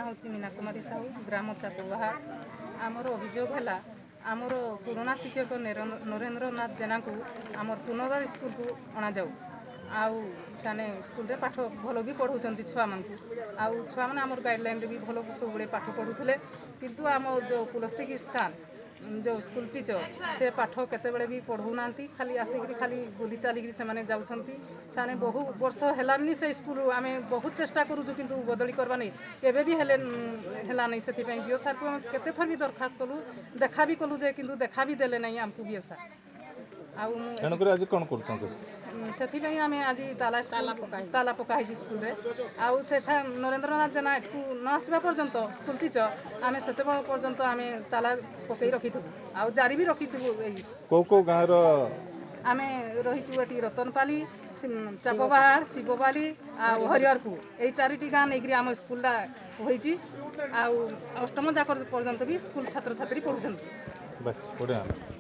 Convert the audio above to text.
ହେଉଛି मीना कुमारी साहू ग्राम चापबाହାର। आमर अभियोग है आमर पुराना शिक्षक नरेंद्र नाथ जेना को आमर पुनर्वार स्कूल को अणा जाऊ आउ साने स्कूल रे पाठ भल भी पढ़ाऊँ छुआ मान आउ छुआ मैंने आमर गाइडलाइन भी भल सब पाठ पढ़ुले किंतु आम जो पुलस्ती सार जो स्कूल टीचर से पाठ केतेबेले भी पढ़ाऊना खाली आसिक खाली बुली चलिकी से जाऊँगी से बहु वर्ष है से स्कूल आम बहुत चेष्टा करूँ किंतु बदली करवा नहीं केवे भी है नहीं से बीओ सार को केते थर भी दरखास्त कलु देखा भी कलु कि देखा भी देले नहीं आमको बीओ सार आज कौन कर से आम आज ताला पकाई स्कूल रे आउ सेठा नरेंद्रनाथ जेना न आसवा पर्यंत स्कूल टीचर आम से पर्यंत आम ताला पकई रखी आउ जारी भी रखी को गाँव आम रहीचु ये रतनपाली चापबाहार शिवपाली आउ हरिहरपुर यही चारिटी गाँ नहीं आम स्कूलटा होती आउ अष्टम जाकर पर्यंत भी स्कूल छात्र छात्री पढ़ुं।